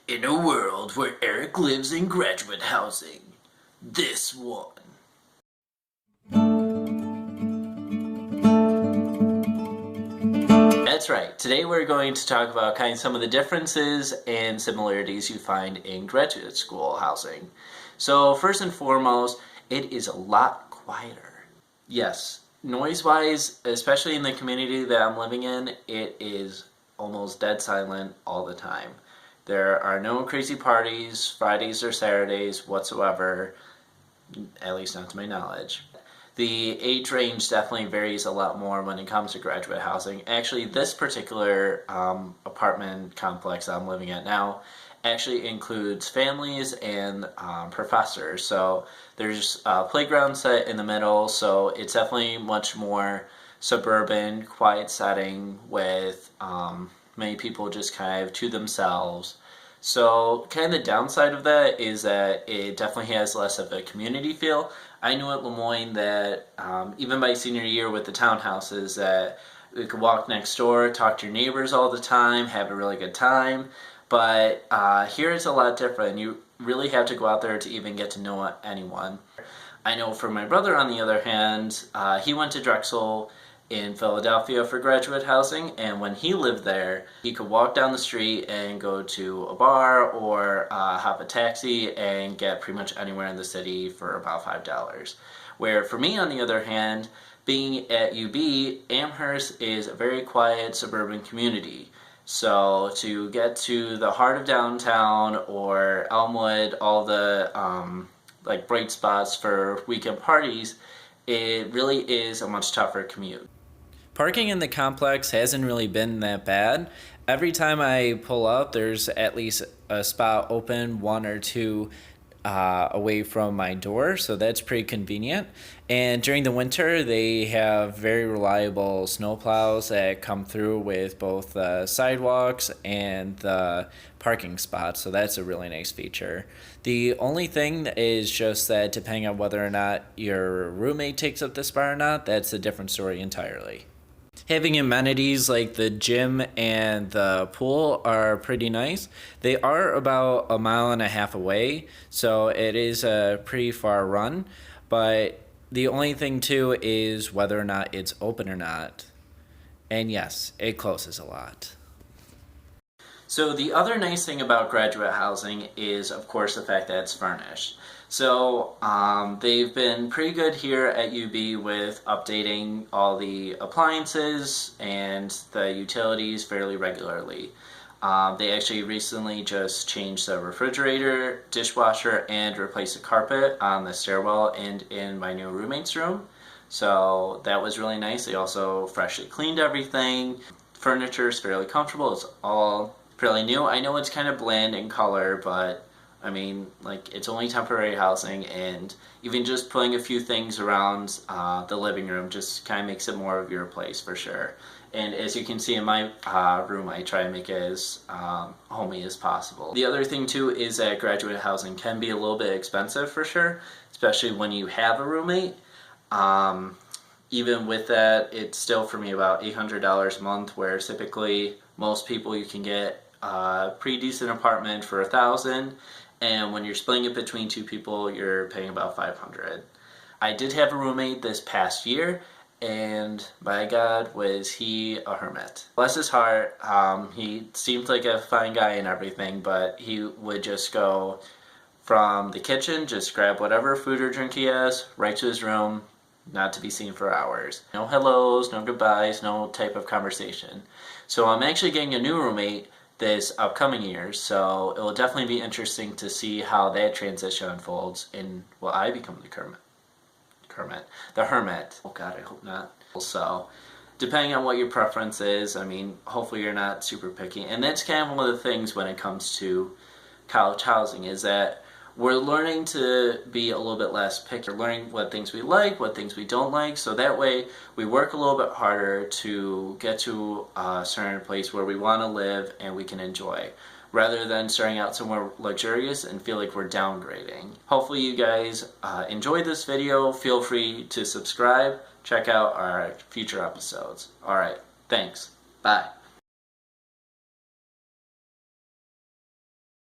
In a world where Eric lives in graduate housing, this one. That's right. Today we're going to talk about kind of some of the differences and similarities you find in graduate school housing. So first and foremost, it is a lot quieter. Yes, noise-wise, especially in the community that I'm living in, it is almost dead silent all the time. There are no crazy parties, Fridays or Saturdays whatsoever, at least not to my knowledge. The age range definitely varies a lot more when it comes to graduate housing. Actually, this particular apartment complex I'm living at now actually includes families and professors. So there's a playground set in the middle, so it's definitely much more suburban, quiet setting with many people just kind of to themselves. So kind of the downside of that is that it definitely has less of a community feel. I knew at Lemoyne that even by senior year with the townhouses that we could walk next door, talk to your neighbors all the time, have a really good time. But here it's a lot different. You really have to go out there to even get to know anyone. I know for my brother, on the other hand, he went to Drexel in Philadelphia for graduate housing, and when he lived there, he could walk down the street and go to a bar or hop a taxi and get pretty much anywhere in the city for about $5. Where for me, on the other hand, being at UB, Amherst is a very quiet suburban community. So to get to the heart of downtown or Elmwood, all the like bright spots for weekend parties, it really is a much tougher commute. Parking in the complex hasn't really been that bad. Every time I pull up, there's at least a spot open, one or two away from my door, so that's pretty convenient. And during the winter, they have very reliable snowplows that come through with both the sidewalks and the parking spots, so that's a really nice feature. The only thing is just that depending on whether or not your roommate takes up the spot or not, that's a different story entirely. Having amenities like the gym and the pool are pretty nice. They are about a mile and a half away, so it is a pretty far run, but the only thing too is whether or not it's open or not. And yes, it closes a lot. So the other nice thing about graduate housing is, of course, the fact that it's furnished. So they've been pretty good here at UB with updating all the appliances and the utilities fairly regularly. They actually recently just changed the refrigerator, dishwasher, and replaced the carpet on the stairwell and in my new roommate's room. So that was really nice. They also freshly cleaned everything. Furniture is fairly comfortable. It's all fairly new. I know it's kind of bland in color, but I mean, like, it's only temporary housing, and even just putting a few things around the living room just kind of makes it more of your place for sure. And as you can see in my room, I try to make it as homey as possible. The other thing too is that graduate housing can be a little bit expensive for sure, especially when you have a roommate. Even with that, it's still for me about $800 a month, where typically most people you can get a pretty decent apartment for $1,000, and when you're splitting it between two people, you're paying about $500. I did have a roommate this past year, and by God, was he a hermit. Bless his heart, he seemed like a fine guy and everything, but he would just go from the kitchen, just grab whatever food or drink he has, right to his room, not to be seen for hours. No hellos, no goodbyes, no type of conversation. So I'm actually getting a new roommate this upcoming year, so it will definitely be interesting to see how that transition unfolds and will I become the hermit. Oh God, I hope not. So depending on what your preference is, I mean, hopefully you're not super picky. And that's kind of one of the things when it comes to college housing, is that we're learning to be a little bit less picky. We're learning what things we like, what things we don't like, so that way we work a little bit harder to get to a certain place where we want to live and we can enjoy, rather than starting out somewhere luxurious and feel like we're downgrading. Hopefully you guys enjoyed this video. Feel free to subscribe, check out our future episodes. Alright, thanks. Bye.